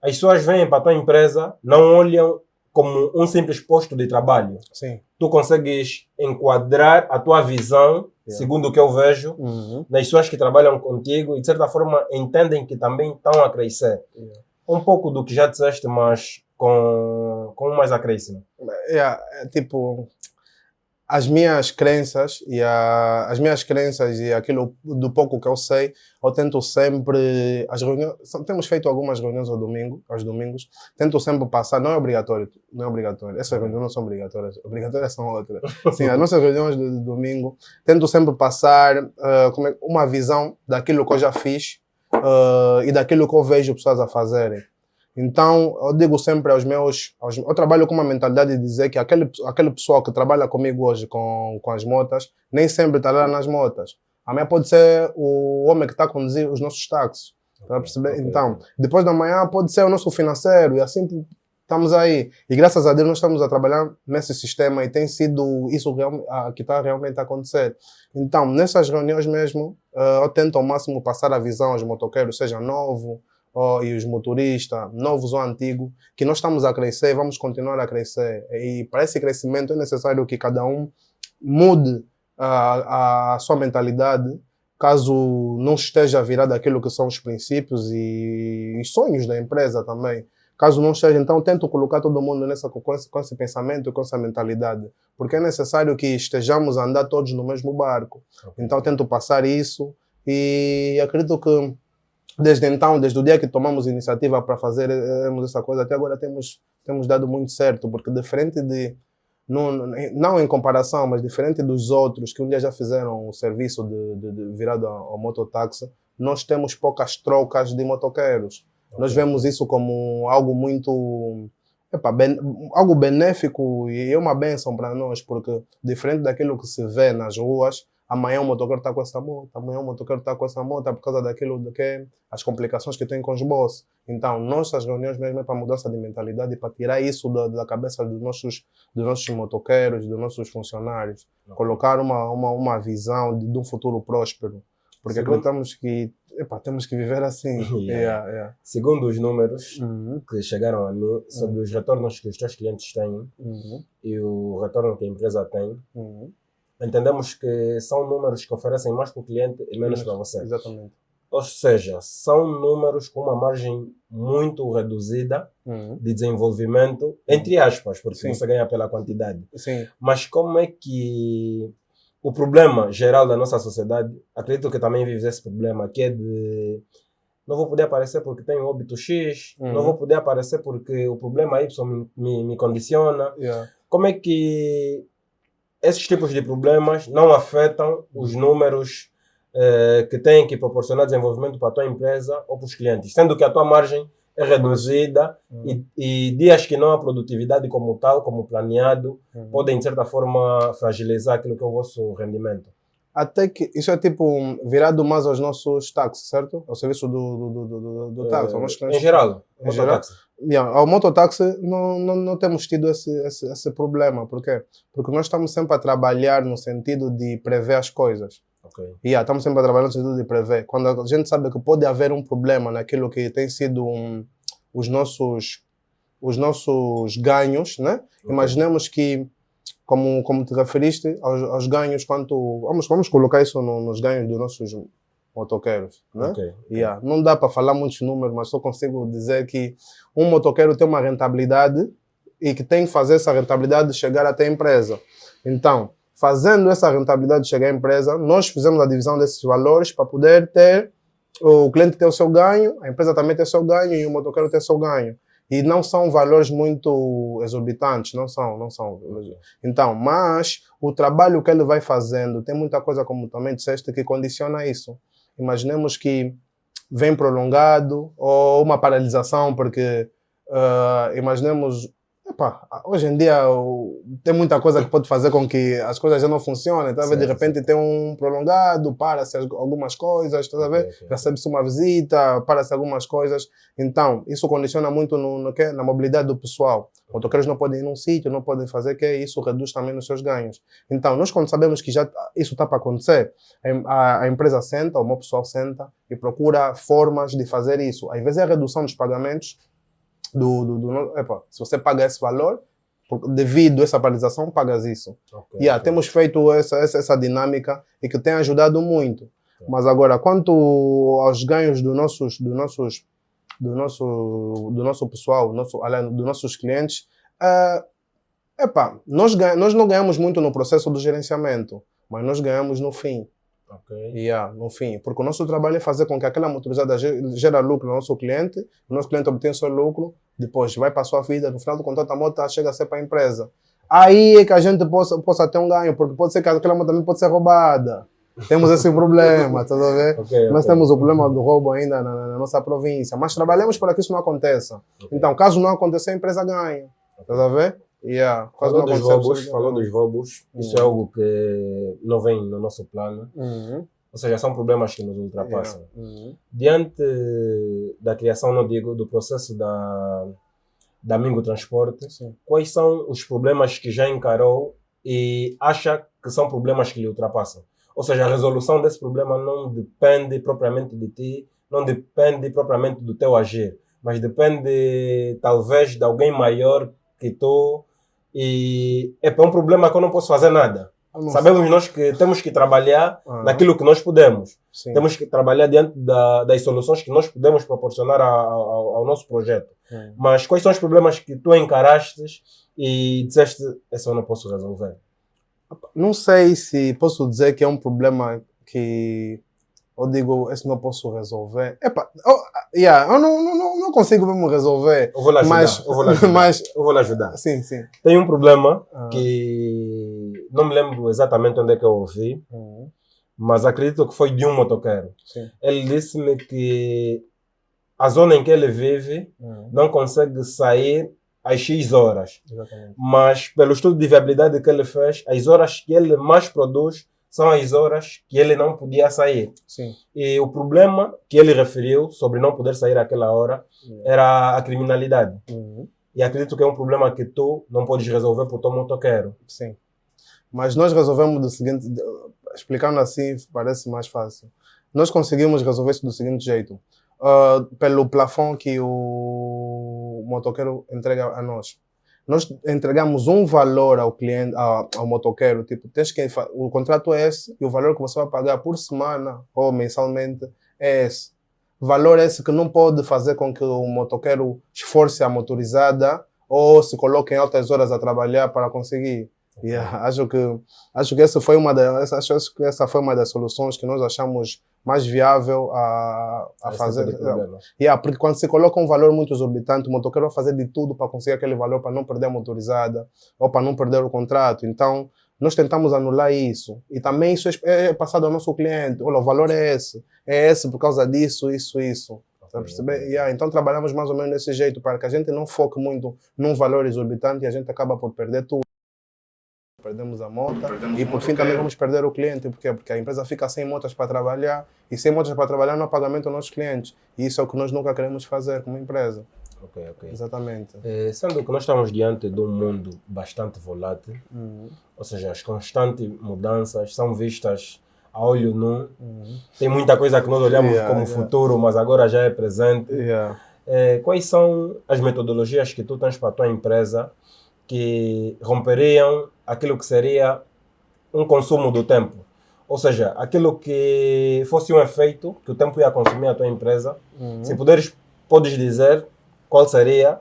as pessoas vêm para a tua empresa, não olham como um simples posto de trabalho. Sim. Tu consegues enquadrar a tua visão, segundo o que eu vejo, nas pessoas que trabalham contigo e, de certa forma, entendem que também estão a crescer. Um pouco do que já disseste, mas com mais acréscimo. As minhas crenças e aquilo do pouco que eu sei, eu tento sempre, temos feito algumas reuniões aos domingos, tento sempre passar, não é obrigatório, essas reuniões não são obrigatórias são outras. Sim, as nossas reuniões do domingo, tento sempre passar uma visão daquilo que eu já fiz e daquilo que eu vejo pessoas a fazerem. Então, eu digo sempre eu trabalho com uma mentalidade de dizer que aquele pessoal que trabalha comigo hoje com as motas, nem sempre está lá nas motas. Amanhã pode ser o homem que está a conduzir os nossos táxis. Tá a perceber? Então, depois da manhã pode ser o nosso financeiro e assim estamos aí. E graças a Deus nós estamos a trabalhar nesse sistema e tem sido isso que está realmente a acontecer. Então, nessas reuniões mesmo, eu tento ao máximo passar a visão aos motoqueiros, seja novo, e os motoristas, novos ou antigos, que nós estamos a crescer e vamos continuar a crescer. E para esse crescimento é necessário que cada um mude a sua mentalidade, caso não esteja virado àquilo que são os princípios e sonhos da empresa também. Caso não esteja, então tento colocar todo mundo com esse pensamento e com essa mentalidade, porque é necessário que estejamos a andar todos no mesmo barco. Então tento passar isso e acredito que desde o dia que tomamos iniciativa para fazermos essa coisa, até agora temos dado muito certo, porque diferente não em comparação, mas diferente dos outros que um dia já fizeram o serviço de virado ao mototáxi, nós temos poucas trocas de motoqueiros. Nós vemos isso como algo muito, algo benéfico e é uma bênção para nós, porque diferente daquilo que se vê nas ruas, amanhã o motoqueiro está com essa moto, amanhã o motoqueiro está com essa moto por causa daquilo de que as complicações que tem com os boss. Então, nossas reuniões mesmo é para mudança de mentalidade, para tirar isso da cabeça dos nossos motoqueiros, dos nossos funcionários. Colocar uma visão de um futuro próspero. Porque acreditamos que temos que viver assim. Segundo os números que chegaram a mim sobre os retornos que os teus clientes têm e o retorno que a empresa tem, entendemos que são números que oferecem mais para o cliente e menos para você. Exatamente. Ou seja, são números com uma margem muito reduzida de desenvolvimento, entre aspas, porque você ganha pela quantidade. Sim. Mas como é que o problema geral da nossa sociedade, acredito que também vives esse problema, que é de não vou poder aparecer porque tenho óbito X, não vou poder aparecer porque o problema Y me condiciona. Como é que esses tipos de problemas não afetam os números que têm que proporcionar desenvolvimento para a tua empresa ou para os clientes, sendo que a tua margem é reduzida e dias que não há produtividade como tal, como planeado, podem, de certa forma, fragilizar aquilo que é o vosso rendimento? Até que isso é tipo virado mais aos nossos táxis, certo? Ao serviço do táxi. Em geral. Ao mototáxi não temos tido esse problema. Por quê? Porque nós estamos sempre a trabalhar no sentido de prever as coisas. Estamos sempre a trabalhar no sentido de prever. Quando a gente sabe que pode haver um problema naquilo que tem sido os nossos ganhos, né? Imaginemos que como te referiste aos ganhos, vamos colocar isso nos ganhos dos nossos motoqueiros, né? Não dá para falar muitos números, mas só consigo dizer que um motoqueiro tem uma rentabilidade e que tem que fazer essa rentabilidade chegar até a empresa. Então, fazendo essa rentabilidade chegar à empresa, nós fizemos a divisão desses valores para poder ter o cliente ter o seu ganho, a empresa também ter o seu ganho e o motoqueiro ter o seu ganho. E não são valores muito exorbitantes, não são. Então, mas o trabalho que ele vai fazendo, tem muita coisa, como também disseste, que condiciona isso. Imaginemos que vem prolongado ou uma paralisação, porque imaginemos, hoje em dia tem muita coisa que pode fazer com que as coisas já não funcionem. Tá? De repente tem um prolongado, para-se algumas coisas, tá? Recebe-se uma visita, para-se algumas coisas. Então, isso condiciona muito na mobilidade do pessoal. Motoqueiros não podem ir num sítio, não podem fazer, que isso reduz também nos seus ganhos. Então, nós quando sabemos que já isso está para acontecer, a empresa senta, o meu pessoal senta e procura formas de fazer isso. Às vezes é a redução dos pagamentos, se você paga esse valor, devido a essa paralisação, pagas isso. Temos feito essa dinâmica e que tem ajudado muito. Mas agora, quanto aos ganhos do nosso pessoal, dos nossos clientes, nós não ganhamos muito no processo do gerenciamento, mas nós ganhamos no fim. No fim, porque o nosso trabalho é fazer com que aquela motorizada gere lucro no nosso cliente, o nosso cliente obtém o seu lucro, depois vai para a sua vida, no final do contrato a moto chega a ser para a empresa. Aí é que a gente possa ter um ganho, porque pode ser que aquela moto também pode ser roubada. Temos esse problema, tá a ver? Nós temos o problema do roubo ainda na nossa província, mas trabalhamos para que isso não aconteça. Então, caso não aconteça, a empresa ganha, tá a ver? Falou dos roubos, isso é algo que não vem no nosso plano. Ou seja, são problemas que nos ultrapassam. Diante da criação, não digo, do processo da Mingo Transporte, quais são os problemas que já encarou e acha que são problemas que lhe ultrapassam? Ou seja, a resolução desse problema não depende propriamente de ti, não depende propriamente do teu agir, mas depende talvez de alguém maior que tu. E é um problema que eu não posso fazer nada. Sabemos nós que temos que trabalhar naquilo que nós podemos. Temos que trabalhar diante das soluções que nós podemos proporcionar ao nosso projeto. Mas quais são os problemas que tu encaraste e disseste, esse eu não posso resolver? Não sei se posso dizer que é um problema que eu digo, esse não posso resolver. Eu não consigo mesmo resolver. Eu vou lhe ajudar. Sim. Tem um problema que não me lembro exatamente onde é que eu ouvi, mas acredito que foi de um motoqueiro. Ele disse-me que a zona em que ele vive não consegue sair às X horas. Exatamente. Mas, pelo estudo de viabilidade que ele fez, as horas que ele mais produz são as horas que ele não podia sair. Sim. E o problema que ele referiu sobre não poder sair àquela hora era a criminalidade. E acredito que é um problema que tu não podes resolver por teu motoqueiro. Sim. Mas nós resolvemos do seguinte, explicando assim parece mais fácil. Nós conseguimos resolver isso do seguinte jeito. Pelo plafond que o motoqueiro entrega a nós. Nós entregamos um valor ao cliente, ao motoqueiro, tipo, o contrato é esse e o valor que você vai pagar por semana ou mensalmente é esse. Valor esse que não pode fazer com que o motoqueiro esforce a motorizada ou se coloque em altas horas a trabalhar para conseguir. Acho que essa foi uma das soluções que nós achamos mais viável a fazer. Porque quando se coloca um valor muito exorbitante, o motoqueiro vai fazer de tudo para conseguir aquele valor, para não perder a motorizada ou para não perder o contrato. Então, nós tentamos anular isso. E também isso é passado ao nosso cliente. Olha, o valor é esse por causa disso, isso. Tá percebendo? Então, trabalhamos mais ou menos desse jeito, para que a gente não foque muito num valor exorbitante e a gente acaba por perder tudo. Perdemos a moto e por fim também vamos perder o cliente. Por quê? Porque a empresa fica sem motas para trabalhar e sem motas para trabalhar não há pagamento aos nossos clientes. E isso é o que nós nunca queremos fazer como empresa. Ok. Exatamente. Sendo que nós estamos diante de um mundo bastante volátil, ou seja, as constantes mudanças são vistas a olho nu. Tem muita coisa que nós olhamos como futuro, mas agora já é presente. Quais são as metodologias que tu tens para a tua empresa que romperiam aquilo que seria um consumo do tempo? Ou seja, aquilo que fosse um efeito que o tempo ia consumir a tua empresa. Se podes dizer qual seria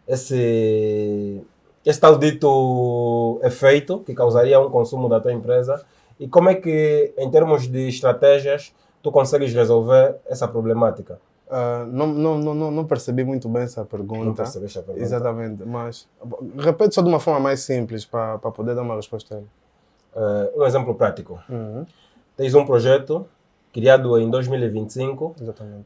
esse tal dito efeito que causaria um consumo da tua empresa e como é que, em termos de estratégias, tu consegues resolver essa problemática? Não percebi muito bem essa pergunta. Não percebeste a pergunta? Exatamente, mas repete só de uma forma mais simples para poder dar uma resposta a ele. Um exemplo prático. Tens um projeto criado em 2025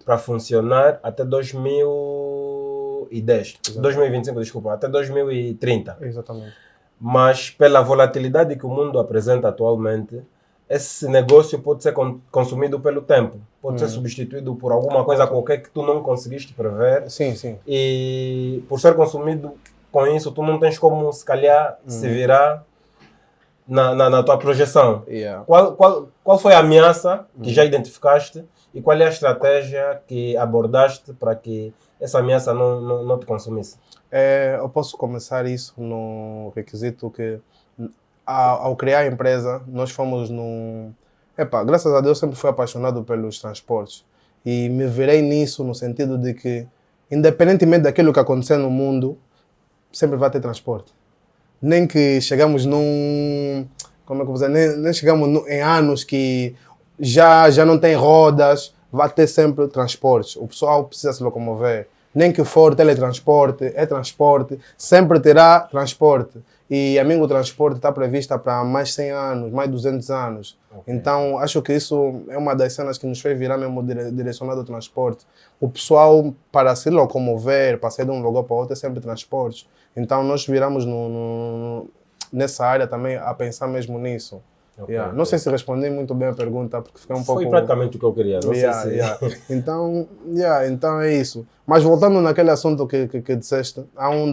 para funcionar até 2010. 2025, desculpa, até 2030. Exatamente. Mas pela volatilidade que o mundo apresenta atualmente, esse negócio pode ser consumido pelo tempo. Pode ser substituído por alguma coisa qualquer que tu não conseguiste prever. Sim. E por ser consumido com isso, tu não tens como, se calhar, se virar na tua projeção. Qual foi a ameaça que já identificaste e qual é a estratégia que abordaste para que essa ameaça não te consumisse? Eu posso começar isso no requisito que ao criar a empresa, nós fomos graças a Deus, sempre fui apaixonado pelos transportes. E me virei nisso no sentido de que, independentemente daquilo que acontecer no mundo, sempre vai ter transporte. Nem que chegamos nem chegamos em anos que já não tem rodas, vai ter sempre transporte. O pessoal precisa se locomover. Nem que for teletransporte, é transporte, sempre terá transporte. E a Mingo Transporte está prevista para mais 100 anos, mais 200 anos. Então, acho que isso é uma das cenas que nos fez virar mesmo direcionado ao transporte. O pessoal, para se locomover, para sair de um lugar para outro, é sempre transporte. Então, nós viramos nessa área também a pensar mesmo nisso. Não sei se respondi muito bem a pergunta, porque fiquei um pouco... Foi praticamente o que eu queria, não sei se... Então é isso. Mas voltando naquele assunto que disseste, há uma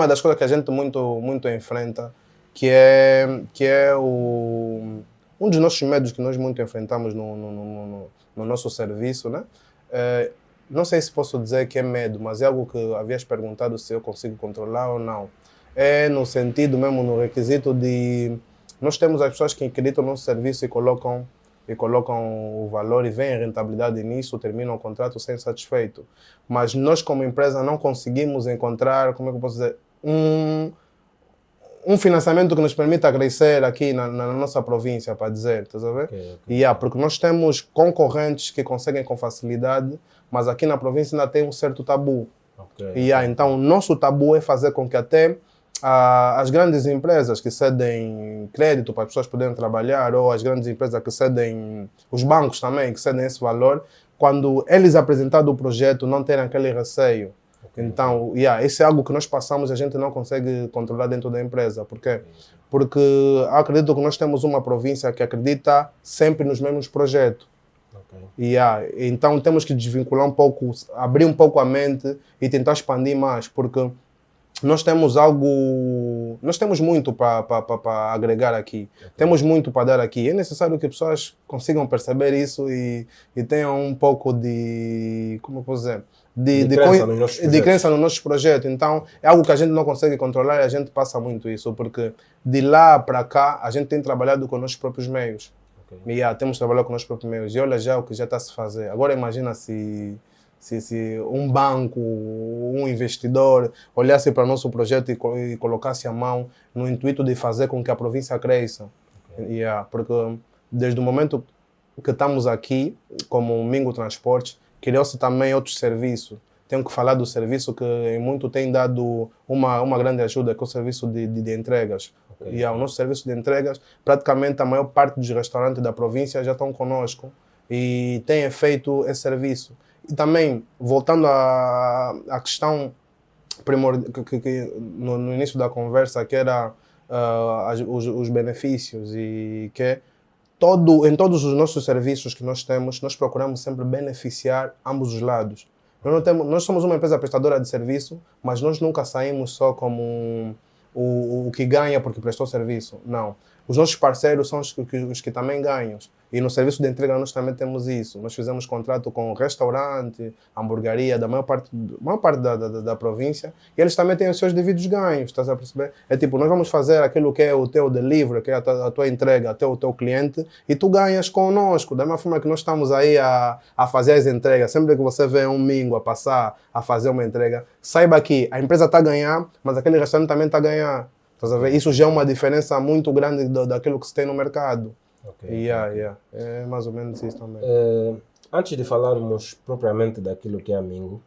das coisas que a gente muito enfrenta, que é um dos nossos medos que nós muito enfrentamos no nosso serviço, né? Não sei se posso dizer que é medo, mas é algo que havias perguntado se eu consigo controlar ou não. É no sentido mesmo, no requisito de... Nós temos as pessoas que acreditam no nosso serviço e colocam o valor e veem a rentabilidade nisso, terminam o contrato sem satisfeito. Mas nós, como empresa, não conseguimos encontrar, como é que eu posso dizer, um financiamento que nos permita crescer aqui na nossa província, para dizer, estás a ver? Porque nós temos concorrentes que conseguem com facilidade, mas aqui na província ainda tem um certo tabu. Então, o nosso tabu é fazer com que até as grandes empresas que cedem crédito para as pessoas poderem trabalhar, ou as grandes empresas que cedem, os bancos também, que cedem esse valor, quando eles apresentaram o projeto, não terem aquele receio. Então, isso é algo que nós passamos e a gente não consegue controlar dentro da empresa. Por quê? Porque acredito que nós temos uma província que acredita sempre nos mesmos projetos. Então temos que desvincular um pouco, abrir um pouco a mente e tentar expandir mais, porque nós temos muito para agregar aqui, temos muito para dar aqui. É necessário que as pessoas consigam perceber isso e tenham um pouco de, como eu posso dizer, de crença nos nossos projetos. Então é algo que a gente não consegue controlar e a gente passa muito isso, porque de lá para cá a gente tem trabalhado com nossos próprios meios. Temos trabalhado com nossos próprios meios e olha já o que já está a se fazer. Agora imagina se um banco, um investidor olhasse para o nosso projeto e colocasse a mão no intuito de fazer com que a província cresça. Porque desde o momento que estamos aqui, como Mingo Transportes, criou-se também outros serviços. Tenho que falar do serviço que muito tem dado uma grande ajuda, que é o serviço de entregas. O nosso serviço de entregas, praticamente a maior parte dos restaurantes da província já estão conosco e têm feito esse serviço. E também, voltando à questão primordial, que no início da conversa, que era os benefícios, e que em todos os nossos serviços que nós temos, nós procuramos sempre beneficiar ambos os lados. Nós somos uma empresa prestadora de serviço, mas nós nunca saímos só como o que ganha porque prestou serviço. Não. Os nossos parceiros são os que também ganham. E no serviço de entrega nós também temos isso. Nós fizemos contrato com restaurante, hamburgueria, da maior parte da província. E eles também têm os seus devidos ganhos, estás a perceber? É tipo, nós vamos fazer aquilo que é o teu delivery, que é a tua entrega até o teu cliente, e tu ganhas conosco. Da mesma forma que nós estamos aí a fazer as entregas. Sempre que você vê um Mingo a passar a fazer uma entrega, saiba que a empresa está a ganhar, mas aquele restaurante também está a ganhar. Estás a ver? Isso já é uma diferença muito grande daquilo que se tem no mercado. É mais ou menos isso também. Antes de falarmos propriamente daquilo que é a Mingo,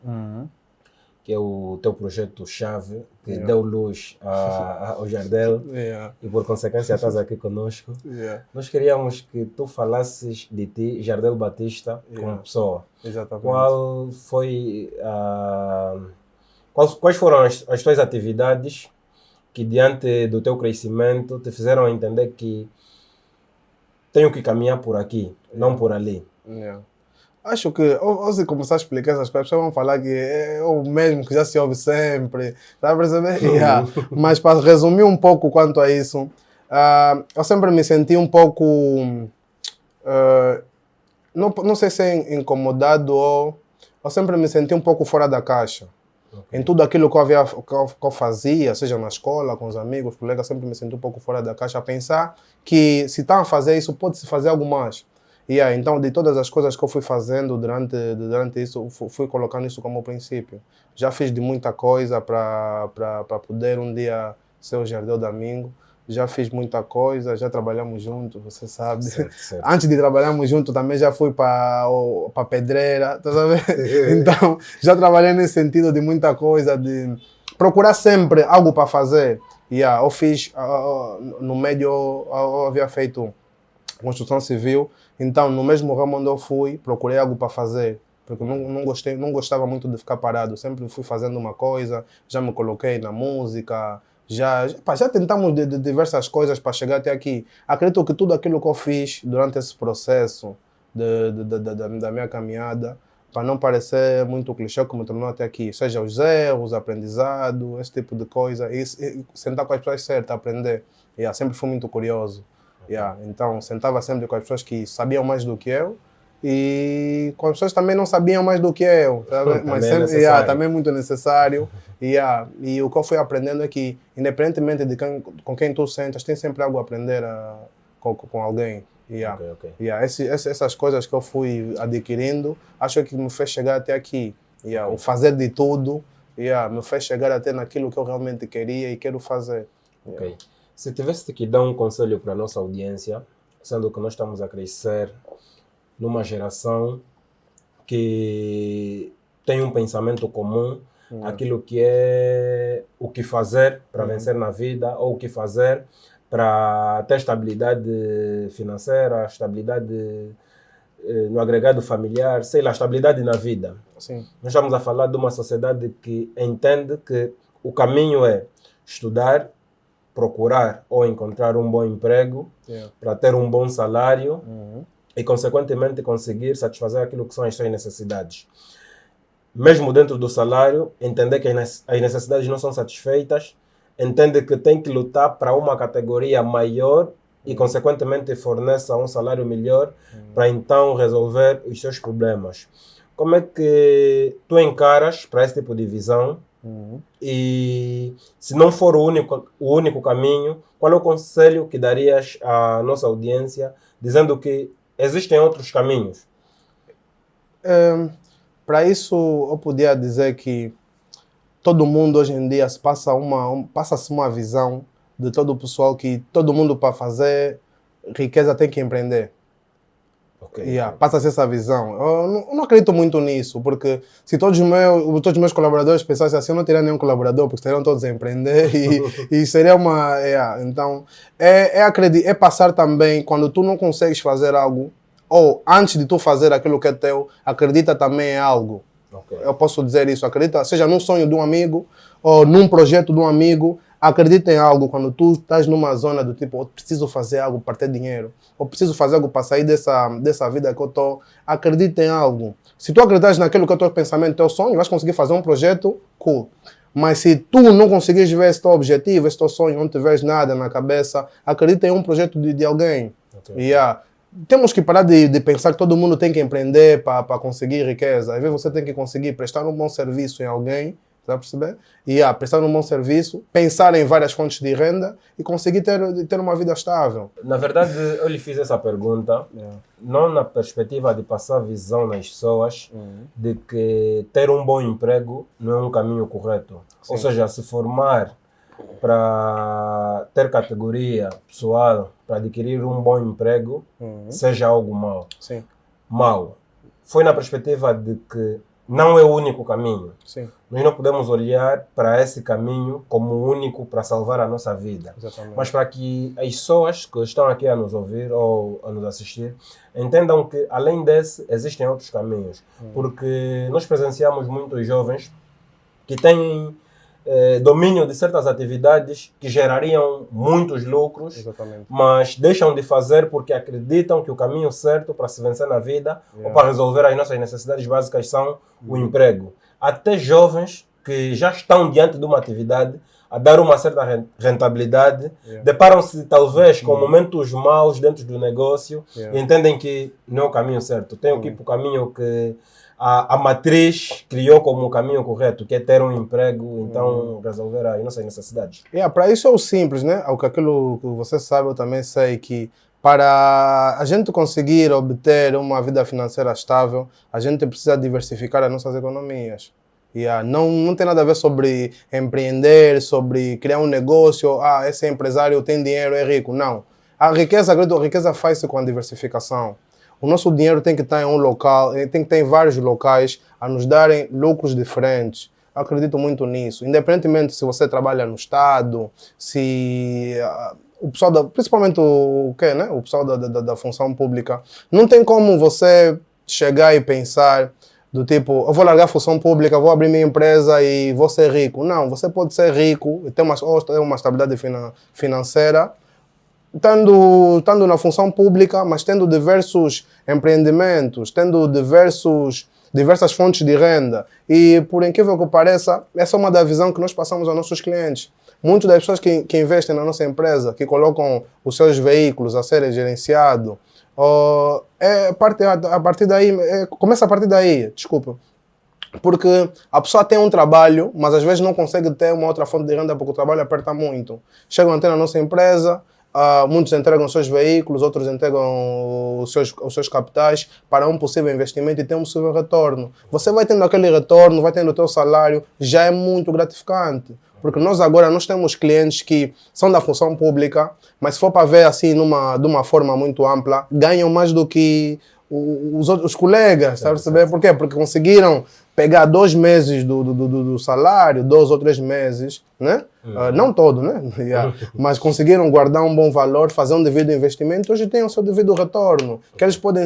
que é o teu projeto-chave, que deu luz ao Jardel, e por consequência estás aqui conosco, nós queríamos que tu falasses de ti, Jardel Batista, como pessoa. Exatamente. Quais foram as tuas atividades que, diante do teu crescimento, te fizeram entender que tenho que caminhar por aqui, não por ali? Acho que, ou se começar a explicar essas coisas, as pessoas vão falar que é o mesmo que já se ouve sempre, tá a perceber? Mas para resumir um pouco quanto a isso, eu sempre me senti um pouco, não sei se é incomodado ou eu sempre me senti um pouco fora da caixa. Em tudo aquilo que eu fazia, seja na escola, com os amigos, colegas, sempre me senti um pouco fora da caixa, a pensar que se estão a fazer isso, pode-se fazer algo mais. Então, de todas as coisas que eu fui fazendo durante isso, fui colocando isso como princípio. Já fiz de muita coisa para poder um dia ser o Jardel da Mingo. Já fiz muita coisa, já trabalhamos juntos, você sabe. Certo. Antes de trabalharmos juntos, também já fui para pedreira, tá sabendo? Então, já trabalhei nesse sentido de muita coisa, de procurar sempre algo para fazer. Eu fiz, no médio, eu havia feito construção civil, então no mesmo ramo onde eu fui, procurei algo para fazer. Porque não gostava muito de ficar parado, sempre fui fazendo uma coisa, já me coloquei na música, já tentamos de diversas coisas para chegar até aqui. Acredito que tudo aquilo que eu fiz durante esse processo da minha caminhada, para não parecer muito clichê, como me tornou até aqui, seja os erros, aprendizado, esse tipo de coisa, e sentar com as pessoas certas, aprender. Sempre fui muito curioso. Então, sentava sempre com as pessoas que sabiam mais do que eu, e com as pessoas também não sabiam mais do que eu, mas sempre, também é muito necessário. E o que eu fui aprendendo é que, independentemente de com quem tu sentas, tem sempre algo a aprender com alguém. Essas coisas que eu fui adquirindo, acho que me fez chegar até aqui. O fazer de tudo me fez chegar até naquilo que eu realmente queria e quero fazer. Se tivesse que dar um conselho para a nossa audiência, sendo que nós estamos a crescer numa geração que tem um pensamento comum, aquilo que é o que fazer para vencer na vida, ou o que fazer para ter estabilidade financeira, estabilidade no agregado familiar, sei lá, estabilidade na vida. Sim. Nós estamos a falar de uma sociedade que entende que o caminho é estudar, procurar ou encontrar um bom emprego, para ter um bom salário e, consequentemente, conseguir satisfazer aquilo que são as suas necessidades. Mesmo dentro do salário, entender que as necessidades não são satisfeitas, entende que tem que lutar para uma categoria maior e, consequentemente, forneça um salário melhor para, então, resolver os seus problemas. Como é que tu encaras para esse tipo de visão? E, se não for o único caminho, qual é o conselho que darias à nossa audiência, dizendo que existem outros caminhos? Para isso, eu podia dizer que todo mundo hoje em dia passa-se uma visão de todo o pessoal que todo mundo, para fazer riqueza, tem que empreender. Passa-se essa visão. Eu não acredito muito nisso, porque se todos os meus colaboradores pensassem assim, eu não teria nenhum colaborador, porque estariam todos a empreender e seria uma... Então, é passar também, quando tu não consegues fazer algo, ou antes de tu fazer aquilo que é teu, acredita também em algo. Eu posso dizer isso, acredita, seja num sonho de um amigo, ou num projeto de um amigo, acredita em algo. Quando tu estás numa zona do tipo, eu preciso fazer algo para ter dinheiro, ou preciso fazer algo para sair dessa vida que eu estou, acredita em algo. Se tu acreditas naquilo que é o teu pensamento, teu sonho, vais conseguir fazer um projeto cool. Mas se tu não conseguires ver esse teu objetivo, esse teu sonho, não tiveres nada na cabeça, acredita em um projeto de alguém. Temos que parar de pensar que todo mundo tem que empreender para conseguir riqueza. Às vezes você tem que conseguir prestar um bom serviço em alguém, está a perceber? Prestar um bom serviço, pensar em várias fontes de renda e conseguir ter uma vida estável. Na verdade, eu lhe fiz essa pergunta, não na perspectiva de passar visão nas pessoas de que ter um bom emprego não é um caminho correto. Sim. Ou seja, se formar para ter categoria pessoal, para adquirir um bom emprego, seja algo mau. Sim. Mau. Foi na perspectiva de que não é o único caminho. Sim. Nós não podemos olhar para esse caminho como o único para salvar a nossa vida. Exatamente. Mas para que as pessoas que estão aqui a nos ouvir ou a nos assistir entendam que, além desse, existem outros caminhos. Porque nós presenciamos muitos jovens que têm domínio de certas atividades que gerariam muitos lucros, mas deixam de fazer porque acreditam que o caminho certo para se vencer na vida ou para resolver as nossas necessidades básicas são o emprego. Até jovens que já estão diante de uma atividade a dar uma certa rentabilidade, deparam-se talvez com momentos maus dentro do negócio e entendem que não é o caminho certo. Tem que ir para o caminho que a matriz criou como o caminho correto, que é ter um emprego, então resolver as nossas necessidades. Para isso é o simples, né? Aquilo que você sabe, eu também sei que para a gente conseguir obter uma vida financeira estável, a gente precisa diversificar as nossas economias. Não tem nada a ver sobre empreender, sobre criar um negócio, esse empresário tem dinheiro, é rico. Não. A riqueza faz-se com a diversificação. O nosso dinheiro tem que estar em um local, tem que estar em vários locais a nos darem lucros diferentes. Eu acredito muito nisso. Independentemente se você trabalha no Estado, se o pessoal principalmente o pessoal da função pública, não tem como você chegar e pensar do tipo, eu vou largar a função pública, vou abrir minha empresa e vou ser rico. Não, você pode ser rico e ter uma estabilidade financeira, estando na função pública, mas tendo diversos empreendimentos, tendo diversas fontes de renda. E, por incrível que pareça, essa é uma da visão que nós passamos aos nossos clientes. Muitas das pessoas que investem na nossa empresa, que colocam os seus veículos a serem gerenciados, começa a partir daí, desculpa. Porque a pessoa tem um trabalho, mas às vezes não consegue ter uma outra fonte de renda porque o trabalho aperta muito. Chegam a ter na nossa empresa, muitos entregam os seus veículos, outros entregam os seus capitais para um possível investimento e tem um possível retorno. Você vai tendo aquele retorno, vai tendo o teu salário, já é muito gratificante. Porque nós temos clientes que são da função pública, mas se for para ver assim de uma forma muito ampla, ganham mais do que os colegas, sabe? Por quê? Porque conseguiram pegar 2 meses do salário, 2 ou 3 meses, né? Não todo, né? Mas conseguiram guardar um bom valor, fazer um devido investimento, hoje tem o seu devido retorno, que eles podem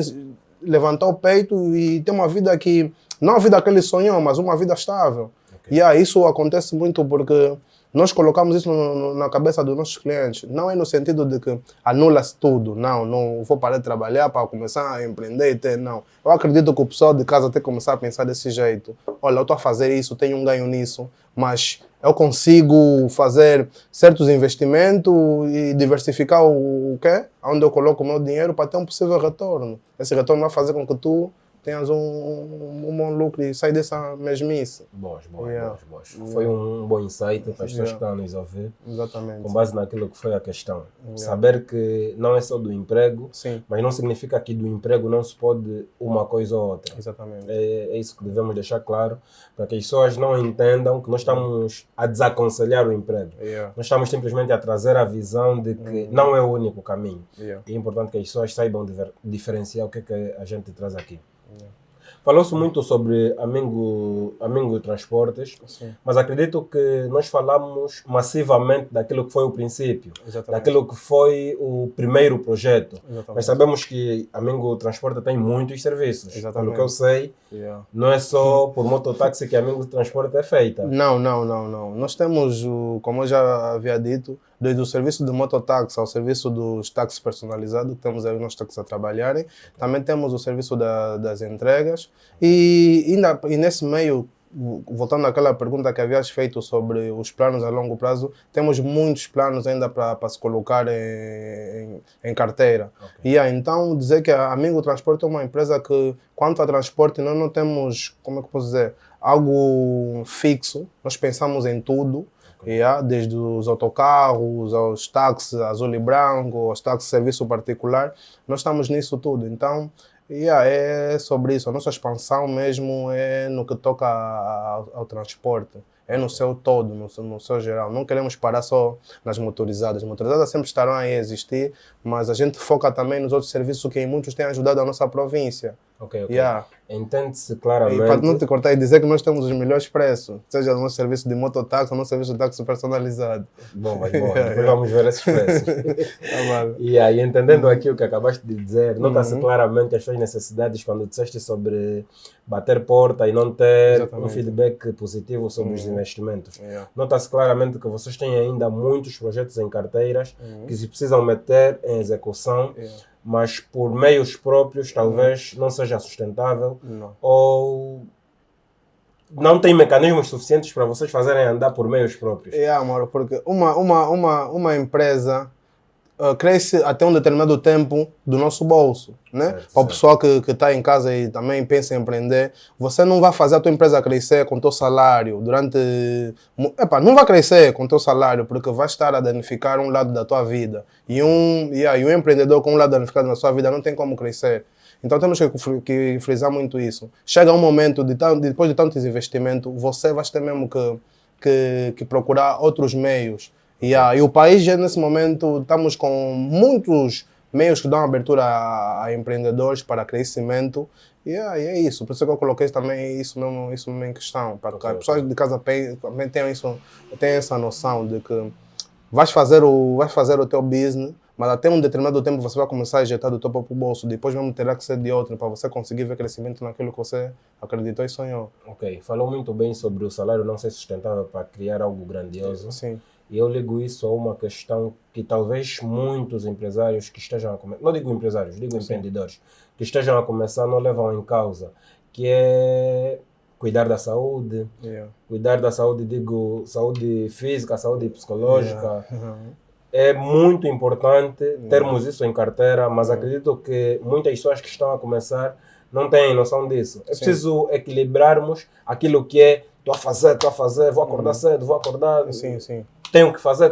levantar o peito e ter uma vida que, não a vida que ele sonhou, mas uma vida estável. Ok. E isso acontece muito porque nós colocamos isso na cabeça dos nossos clientes. Não é no sentido de que anula-se tudo. Não vou parar de trabalhar para começar a empreender e ter, não. Eu acredito que o pessoal de casa tem que começar a pensar desse jeito. Olha, eu estou a fazer isso, tenho um ganho nisso, mas eu consigo fazer certos investimentos e diversificar o quê? Onde eu coloco o meu dinheiro para ter um possível retorno. Esse retorno vai fazer com que tu tenhas um bom lucro e sai dessa mesmice. Boas. Yeah. Foi um bom insight para as pessoas que Yeah. estão a nos ouvir, Exatamente. com base naquilo que foi a questão. Yeah. Saber que não é só do emprego, Sim, mas não significa que do emprego não se pode uma coisa ou outra. exatamente. É isso que devemos deixar claro, para que as pessoas não entendam que nós estamos a desaconselhar o emprego. Yeah. Nós estamos simplesmente a trazer a visão de que não é o único caminho. Yeah. É importante que as pessoas saibam diferenciar o que é que a gente traz aqui. Yeah. Falou-se muito sobre Amigo Transportes, Sim, mas acredito que nós falamos massivamente daquilo que foi o princípio, exatamente. daquilo que foi o primeiro projeto. Exatamente. Mas sabemos que Amigo Transporte tem muitos serviços. Exatamente. Pelo que eu sei, Yeah. não é só por mototáxi que Amigo Transporte é feita. Não. Nós temos, como eu já havia dito, desde o serviço de mototáxi ao serviço dos táxis personalizados, que temos aí os nossos táxis a trabalharem. Também temos o serviço das entregas. E nesse meio, voltando àquela pergunta que havias feito sobre os planos a longo prazo, temos muitos planos ainda para se colocar em carteira. Ok. E então, dizer que a Amigo Transporte é uma empresa que, quanto a transporte, nós não temos, como é que eu posso dizer, algo fixo. Nós pensamos em tudo. Yeah, desde os autocarros, aos táxis azul e branco, aos táxis de serviço particular, nós estamos nisso tudo. Então, é sobre isso. A nossa expansão mesmo é no que toca ao transporte. É no seu todo, no seu geral. Não queremos parar só nas motorizadas. As motorizadas sempre estarão aí a existir, mas a gente foca também nos outros serviços que em muitos têm ajudado a nossa província. Ok. Yeah. Entende-se E para não claramente. te cortar e dizer que nós temos os melhores preços, seja no nosso serviço de mototáxi ou no serviço de táxi personalizado. Bom, depois vamos ver esses preços. Tá bom. E aí, entendendo aqui o que acabaste de dizer, nota-se Uhum. claramente as suas necessidades quando disseste sobre bater porta e não ter Exatamente. um feedback positivo sobre os Uhum. investimentos. Yeah. Nota-se claramente que vocês têm ainda muitos projetos em carteiras Uhum. que se precisam meter em execução, Yeah. mas por meios próprios talvez não seja sustentável Não. ou não tem mecanismos suficientes para vocês fazerem andar por meios próprios. Amor, porque uma empresa cresce até um determinado tempo do nosso bolso, né? Certo, Para o certo. pessoal que está em casa e também pensa em empreender, você não vai fazer a tua empresa crescer com o teu salário durante... não vai crescer com o teu salário porque vai estar a danificar um lado da tua vida. E um empreendedor com um lado danificado na sua vida não tem como crescer. Então temos que frisar muito isso. Chega um momento, depois de tantos investimentos, você vai ter mesmo que procurar outros meios. E o país, já nesse momento, estamos com muitos meios que dão abertura a empreendedores para crescimento. E é isso. Por isso que eu coloquei também isso mesmo em questão. Para que as pessoas de casa também tenham essa noção de que vais fazer o teu business, mas até um determinado tempo você vai começar a injetar do teu próprio bolso. Depois mesmo terá que ser de outro para você conseguir ver crescimento naquilo que você acreditou e sonhou. Ok, falou muito bem sobre o salário não ser sustentável para criar algo grandioso. Sim. E eu ligo isso a uma questão que talvez muitos empresários que estejam a começar, não digo empresários, digo empreendedores, que estejam a começar não levam em causa, que é cuidar da saúde, Yeah. cuidar da saúde, digo saúde física, saúde psicológica. Yeah. É muito importante termos isso em carteira, mas acredito que muitas pessoas que estão a começar não têm noção disso. É Sim. preciso equilibrarmos aquilo que é estou a fazer, vou acordar cedo, vou acordar, Sim. tenho que fazer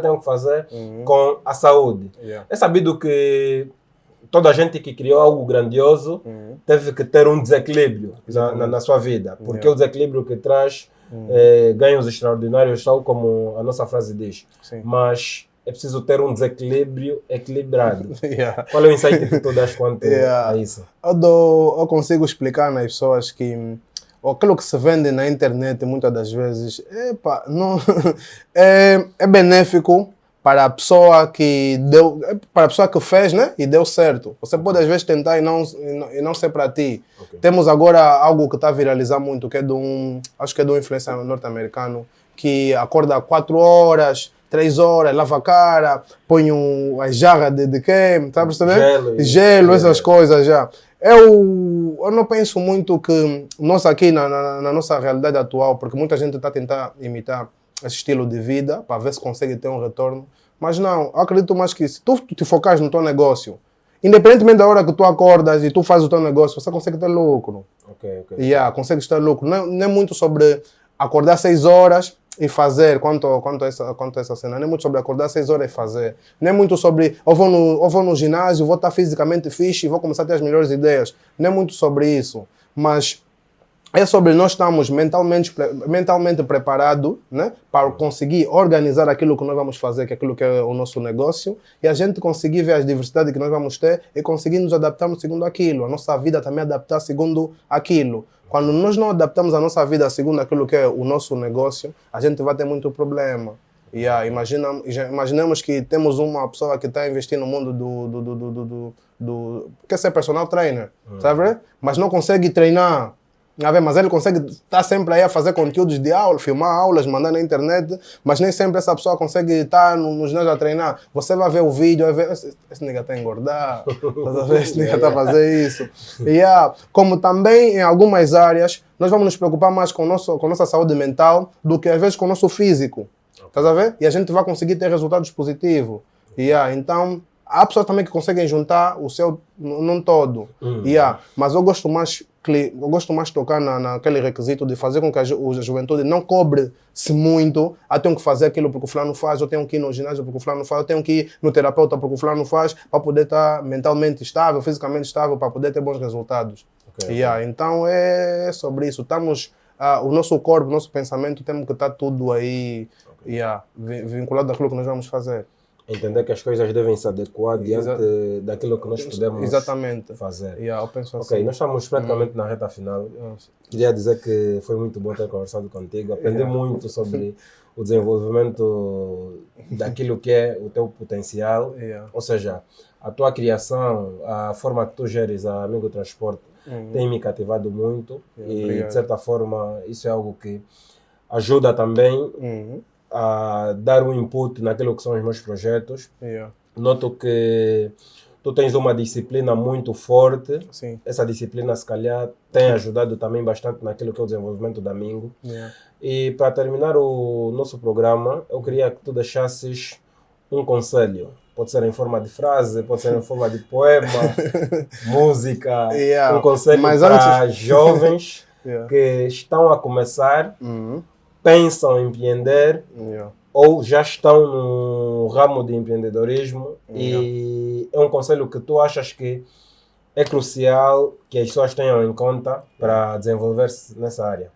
Uhum. com a saúde. Yeah. É sabido que toda a gente que criou algo grandioso Uhum. teve que ter um desequilíbrio Exatamente. na sua vida, porque Yeah. o desequilíbrio que traz ganhos extraordinários, tal como a nossa frase diz. Sim. Mas é preciso ter um desequilíbrio equilibrado. Yeah. Qual é o insight que tu dás quanto Yeah. a isso? Eu consigo explicar nas pessoas que aquilo que se vende na internet muitas das vezes não, é benéfico, para a pessoa que deu, para a pessoa que fez, né? E deu certo. Você pode às vezes tentar e não ser para ti. Ok. Temos agora algo que está a viralizar muito, que é acho que é de um influencer norte-americano, que acorda 4 horas, 3 horas, lava a cara, põe a jarra de quê? Tá percebendo? Gelo, essas coisas já. Eu não penso muito que nós aqui na nossa realidade atual, porque muita gente está a tentar imitar esse estilo de vida para ver se consegue ter um retorno, mas não, eu acredito mais que se tu te focares no teu negócio, independentemente da hora que tu acordas e tu fazes o teu negócio, você consegue ter lucro. Ok. Consegues ter lucro. Não é muito sobre acordar 6 horas e fazer, quanto essa cena, não é muito sobre acordar 6 horas e fazer, não é muito sobre, eu vou no ginásio, vou estar fisicamente fixe e vou começar a ter as melhores ideias, não é muito sobre isso, mas é sobre nós estarmos mentalmente preparados, né, para conseguir organizar aquilo que nós vamos fazer, que é aquilo que é o nosso negócio, e a gente conseguir ver as diversidades que nós vamos ter e conseguir nos adaptarmos segundo aquilo, a nossa vida também adaptar segundo aquilo. Quando nós não adaptamos a nossa vida segundo aquilo que é o nosso negócio, a gente vai ter muito problema. Imaginemos que temos uma pessoa que está investindo no mundo quer ser personal trainer, sabe? Mas não consegue treinar. Mas ele consegue estar sempre aí a fazer conteúdos de aula, filmar aulas, mandar na internet, mas nem sempre essa pessoa consegue estar no ginásio a treinar. Você vai ver o vídeo, vai ver, esse nigga está a engordar, esse nigga está a fazer isso. Como também em algumas áreas, nós vamos nos preocupar mais com nossa saúde mental do que às vezes com o nosso físico. Estás a ver? E a gente vai conseguir ter resultados positivos. Então, há pessoas também que conseguem juntar o seu num todo. Mas eu gosto mais de tocar naquele requisito de fazer com que a juventude não cobre-se muito. Eu tenho que fazer aquilo porque o fulano faz, eu tenho que ir no ginásio porque o fulano faz, eu tenho que ir no terapeuta porque o fulano faz, para poder estar mentalmente estável, fisicamente estável, para poder ter bons resultados. Então é sobre isso. O nosso corpo, o nosso pensamento, temos que estar tudo aí vinculado àquilo que nós vamos fazer. Entender que as coisas devem se adequar diante daquilo que nós podemos fazer. Eu penso assim. Nós estamos praticamente na reta final. Queria dizer que foi muito bom ter conversado contigo. Aprendi muito sobre o desenvolvimento daquilo que é o teu potencial. Ou seja, a tua criação, a forma que tu geres a Amigo Transporte tem me cativado muito. E, de certa forma, isso é algo que ajuda também a dar um input naquilo que são os meus projetos. Noto que tu tens uma disciplina muito forte. Sim. Essa disciplina, se calhar, tem ajudado também bastante naquilo que é o desenvolvimento da Mingo. E para terminar o nosso programa, eu queria que tu deixasses um conselho. Pode ser em forma de frase, pode ser em forma de poema, música. Um conselho para jovens que estão a começar, pensam em empreender ou já estão no ramo de empreendedorismo e é um conselho que tu achas que é crucial que as pessoas tenham em conta para desenvolver-se nessa área.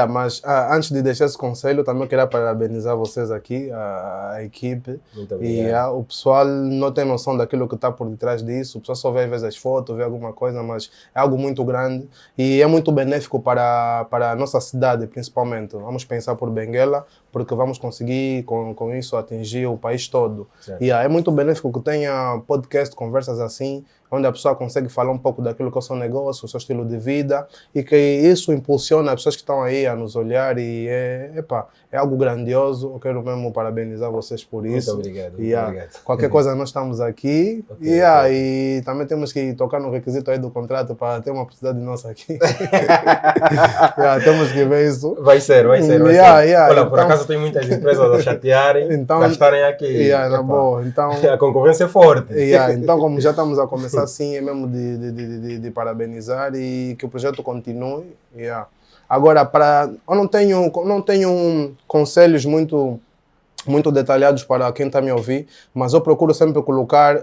Mas antes de deixar esse conselho, também eu queria parabenizar vocês aqui, a equipe. Muito obrigado. O pessoal não tem noção daquilo que está por detrás disso. O pessoal só vê às vezes as fotos, vê alguma coisa, mas é algo muito grande e é muito benéfico para a nossa cidade, principalmente. Vamos pensar por Benguela, porque vamos conseguir com isso atingir o país todo. É muito benéfico que tenha podcast, conversas assim, onde a pessoa consegue falar um pouco daquilo que é o seu negócio, o seu estilo de vida, e que isso impulsiona as pessoas que estão aí a nos olhar e é algo grandioso. Eu quero mesmo parabenizar vocês por isso. Muito obrigado. Qualquer coisa nós estamos aqui. E também temos que tocar no requisito aí do contrato para ter uma oportunidade nossa aqui. Temos que ver isso. Vai ser. Olha, então, por acaso tem muitas empresas a chatearem, para estarem aqui. Na boa. Então, a concorrência é forte. Então, como já estamos a começar assim, é mesmo de parabenizar e que o projeto continue. Agora, eu não tenho conselhos muito detalhados para quem está a me ouvir, mas eu procuro sempre colocar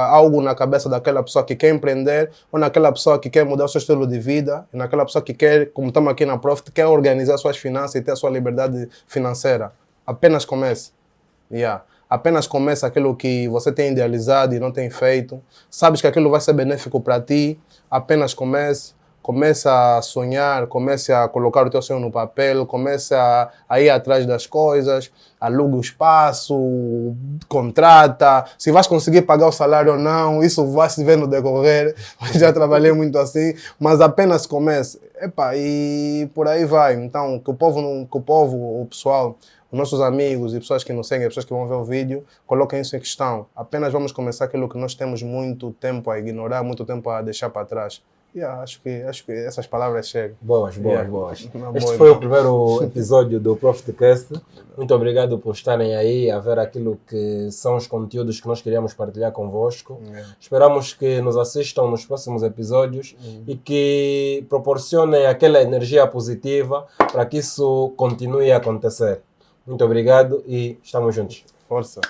algo na cabeça daquela pessoa que quer empreender ou naquela pessoa que quer mudar o seu estilo de vida, e naquela pessoa que quer, como estamos aqui na Profit, quer organizar suas finanças e ter a sua liberdade financeira. Apenas comece. Apenas comece aquilo que você tem idealizado e não tem feito. Sabes que aquilo vai ser benéfico para ti. Apenas comece. comece a sonhar, comece a colocar o teu sonho no papel, comece a ir atrás das coisas, aluga o espaço, contrata. Se vais conseguir pagar o salário ou não, isso vai se ver no decorrer. Eu já trabalhei muito assim, mas apenas comece. Epa, e por aí vai. Então, que o povo, o pessoal, os nossos amigos e pessoas que nos seguem, pessoas que vão ver o vídeo, coloquem isso em questão. Apenas vamos começar aquilo que nós temos muito tempo a ignorar, muito tempo a deixar para trás. Acho que essas palavras chegam. Boas. Uma Este boa, foi o então. primeiro episódio do ProfitCast. Muito obrigado por estarem aí a ver aquilo que são os conteúdos que nós queríamos partilhar convosco. Esperamos que nos assistam nos próximos episódios e que proporcionem aquela energia positiva para que isso continue a acontecer. Muito obrigado e estamos juntos. Força.